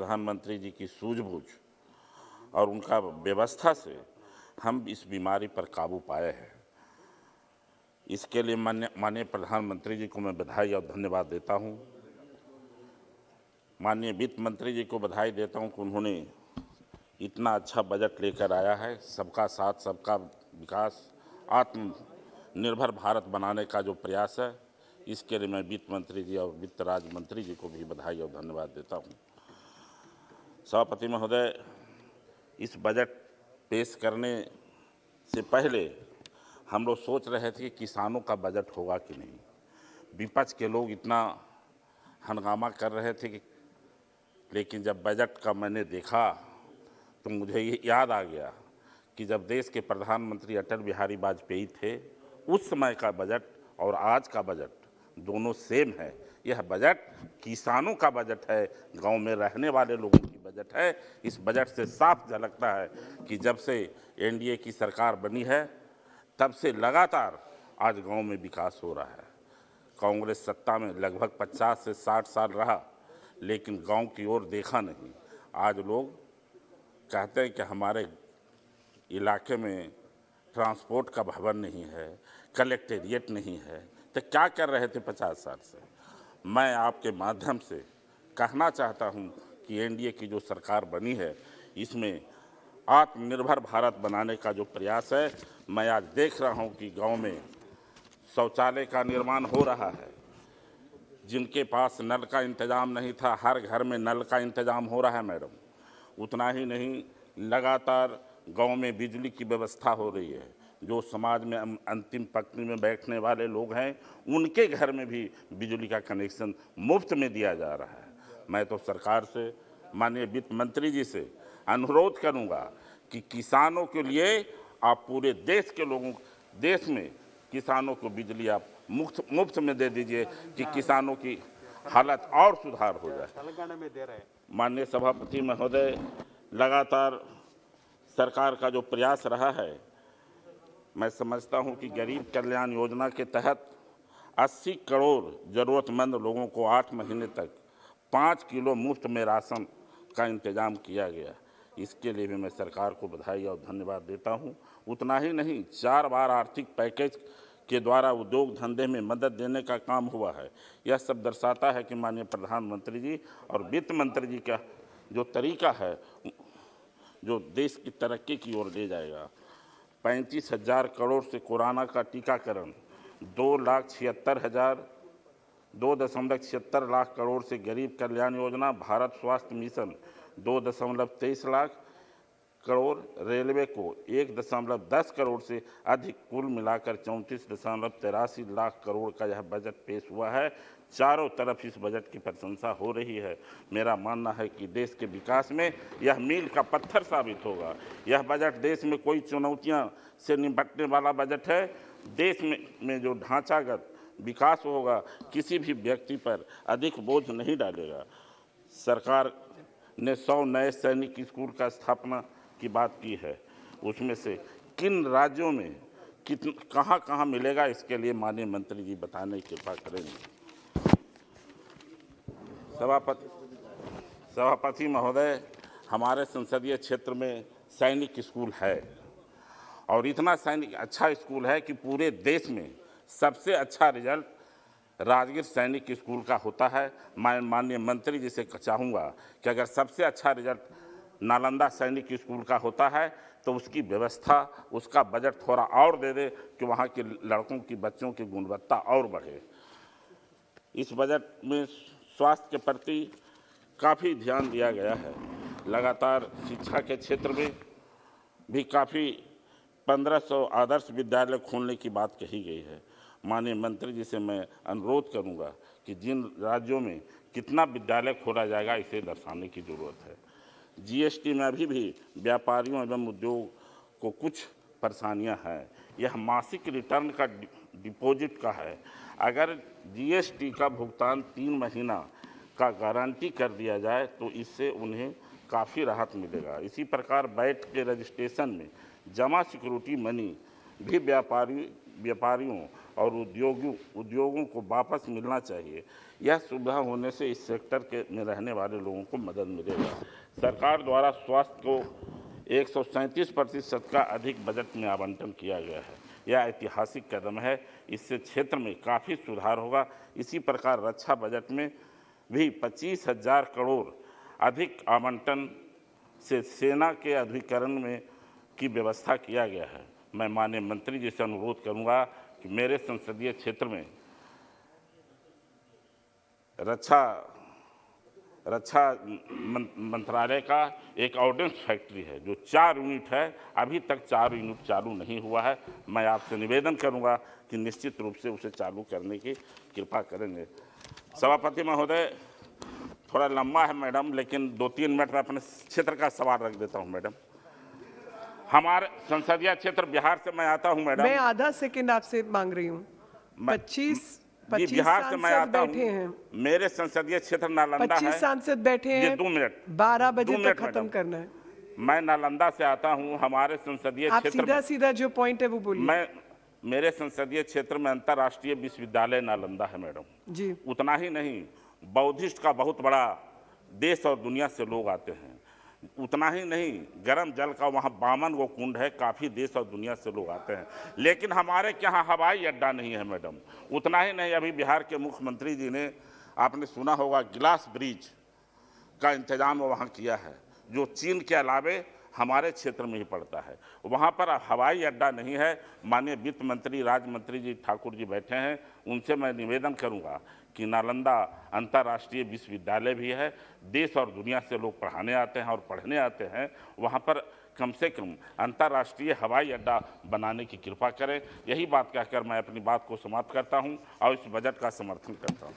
प्रधानमंत्री जी की सूझबूझ और उनका व्यवस्था से हम इस बीमारी पर काबू पाए हैं। इसके लिए माननीय प्रधानमंत्री जी को मैं बधाई और धन्यवाद देता हूं। माननीय वित्त मंत्री जी को बधाई देता हूं कि उन्होंने इतना अच्छा बजट लेकर आया है। सबका साथ, सबका विकास, आत्मनिर्भर भारत बनाने का जो प्रयास है, इसके लिए मैं वित्त मंत्री जी और वित्त राज्य मंत्री जी को भी बधाई और धन्यवाद देता हूं। सभापति महोदय, इस बजट पेश करने से पहले हम लोग सोच रहे थे कि किसानों का बजट होगा कि नहीं। विपक्ष के लोग इतना हंगामा कर रहे थे कि, लेकिन जब बजट का मैंने देखा तो मुझे ये याद आ गया कि जब देश के प्रधानमंत्री अटल बिहारी वाजपेयी थे, उस समय का बजट और आज का बजट दोनों सेम है। यह बजट किसानों का बजट है, गांव में रहने वाले लोगों की बजट है। इस बजट से साफ झलकता है कि जब से एनडीए की सरकार बनी है, तब से लगातार आज गांव में विकास हो रहा है। कांग्रेस सत्ता में लगभग 50 से 60 साल रहा, लेकिन गांव की ओर देखा नहीं। आज लोग कहते हैं कि हमारे इलाके में ट्रांसपोर्ट का भवन नहीं है, कलेक्टेरिएट नहीं है, तो क्या कर रहे थे 50 साल से। मैं आपके माध्यम से कहना चाहता हूं कि एनडीए की जो सरकार बनी है, इसमें आत्मनिर्भर भारत बनाने का जो प्रयास है, मैं आज देख रहा हूं कि गांव में शौचालय का निर्माण हो रहा है। जिनके पास नल का इंतजाम नहीं था, हर घर में नल का इंतजाम हो रहा है मैडम। उतना ही नहीं, लगातार गांव में बिजली की व्यवस्था हो रही है। जो समाज में अंतिम पंक्ति में बैठने वाले लोग हैं, उनके घर में भी बिजली का कनेक्शन मुफ्त में दिया जा रहा है। मैं तो सरकार से, माननीय वित्त मंत्री जी से अनुरोध करूंगा कि किसानों के लिए आप पूरे देश के लोगों, देश में किसानों को बिजली आप मुफ्त में दे दीजिए कि किसानों की हालत और सुधार हो जाए। तेलंगाना में दे रहे हैं। माननीय सभापति महोदय, लगातार सरकार का जो प्रयास रहा है, मैं समझता हूं कि गरीब कल्याण योजना के तहत 80 करोड़ जरूरतमंद लोगों को 8 महीने तक 5 किलो मुफ्त में राशन का इंतजाम किया गया। इसके लिए भी मैं सरकार को बधाई और धन्यवाद देता हूं। उतना ही नहीं, 4 बार आर्थिक पैकेज के द्वारा उद्योग धंधे में मदद देने का काम हुआ है। यह सब दर्शाता है कि माननीय प्रधानमंत्री जी और वित्त मंत्री जी का जो तरीका है, जो देश की तरक्की की ओर ले जाएगा। 35,000 करोड़ से कोरोना का टीकाकरण, 2,76,000 करोड़ से गरीब कल्याण योजना, भारत स्वास्थ्य मिशन 2.23 लाख करोड़, रेलवे को 1.10 करोड़ से अधिक, कुल मिलाकर 34.83 लाख करोड़ का यह बजट पेश हुआ है। चारों तरफ इस बजट की प्रशंसा हो रही है। मेरा मानना है कि देश के विकास में यह मील का पत्थर साबित होगा। यह बजट देश में कोई चुनौतियां से निपटने वाला बजट है। देश में जो ढांचागत विकास होगा, किसी भी व्यक्ति पर अधिक बोझ नहीं डालेगा। सरकार ने 100 नए सैनिक स्कूल का स्थापना की बात की है। उसमें से किन राज्यों में कहां मिलेगा, इसके लिए माननीय मंत्री जी बताने की कृपा करेंगे। सभापति महोदय, हमारे संसदीय क्षेत्र में सैनिक स्कूल है और इतना सैनिक अच्छा स्कूल है कि पूरे देश में सबसे अच्छा रिजल्ट राजगीर सैनिक स्कूल का होता है। मैं माननीय मंत्री जी से चाहूँगा कि अगर सबसे अच्छा रिजल्ट नालंदा सैनिक स्कूल का होता है तो उसकी व्यवस्था, उसका बजट थोड़ा और दे दे कि वहाँ के लड़कों की, बच्चों की गुणवत्ता और बढ़े। इस बजट में स्वास्थ्य के प्रति काफ़ी ध्यान दिया गया है। लगातार शिक्षा के क्षेत्र में भी काफ़ी 1500 आदर्श विद्यालय खोलने की बात कही गई है। माननीय मंत्री जी से मैं अनुरोध करूंगा कि जिन राज्यों में कितना विद्यालय खोला जाएगा, इसे दर्शाने की जरूरत है। जीएसटी में अभी भी व्यापारियों एवं उद्योग को कुछ परेशानियां हैं। यह मासिक रिटर्न का डिपॉजिट का है। अगर जीएसटी का भुगतान 3 महीना का गारंटी कर दिया जाए तो इससे उन्हें काफ़ी राहत मिलेगा। इसी प्रकार वैट के रजिस्ट्रेशन में जमा सिक्योरिटी मनी भी व्यापारियों और उद्योगों को वापस मिलना चाहिए। यह सुविधा होने से इस सेक्टर में रहने वाले लोगों को मदद मिलेगा। सरकार द्वारा स्वास्थ्य को 137% का अधिक बजट में आवंटन किया गया है। यह ऐतिहासिक कदम है। इससे क्षेत्र में काफ़ी सुधार होगा। इसी प्रकार रक्षा बजट में भी 25,000 करोड़ अधिक आवंटन से सेना के आधुनिकीकरण में की व्यवस्था किया गया है। मैं माननीय मंत्री जी से अनुरोध करूंगा कि मेरे संसदीय क्षेत्र में रक्षा मंत्रालय का एक ऑर्डिनेंस फैक्ट्री है जो 4 यूनिट है, अभी तक 4 यूनिट चालू नहीं हुआ है। मैं आपसे निवेदन करूंगा कि निश्चित रूप से उसे चालू करने की कृपा करेंगे। सभापति महोदय, थोड़ा लंबा है मैडम, लेकिन 2-3 मिनट में अपने क्षेत्र का सवाल रख देता हूं मैडम। हमारे संसदीय क्षेत्र बिहार से मैं आता हूं मैडम। मैं आधा सेकंड आपसे मांग रही हूँ। 25 बिहार से मैं आता बैठे हैं। मेरे संसदीय क्षेत्र नालंदा है। 25 सांसद बैठे हैं। 2 मिनट 12 बजे तक खत्म करना है। मैं नालंदा से आता हूं। हमारे संसदीय क्षेत्र आप सीधा जो पॉइंट है वो बोलिए। मेरे संसदीय क्षेत्र में अंतर्राष्ट्रीय विश्वविद्यालय नालंदा है मैडम जी। उतना ही नहीं, बौद्धिस्ट का बहुत बड़ा देश और दुनिया से लोग आते हैं। उतना ही नहीं, गर्म जल का वहाँ 52 गो कुंड है, काफ़ी देश और दुनिया से लोग आते हैं। लेकिन हमारे यहाँ हवाई अड्डा नहीं है मैडम। उतना ही नहीं, अभी बिहार के मुख्यमंत्री जी ने, आपने सुना होगा, ग्लास ब्रिज का इंतजाम वहाँ किया है, जो चीन के अलावे हमारे क्षेत्र में ही पड़ता है। वहाँ पर हवाई अड्डा नहीं है। माननीय वित्त मंत्री, राज्य मंत्री जी ठाकुर जी बैठे हैं, उनसे मैं निवेदन करूँगा कि नालंदा अंतर्राष्ट्रीय विश्वविद्यालय भी है, देश और दुनिया से लोग पढ़ाने आते हैं और पढ़ने आते हैं। वहाँ पर कम से कम अंतर्राष्ट्रीय हवाई अड्डा बनाने की कृपा करें। यही बात कहकर मैं अपनी बात को समाप्त करता हूँ और इस बजट का समर्थन करता हूँ।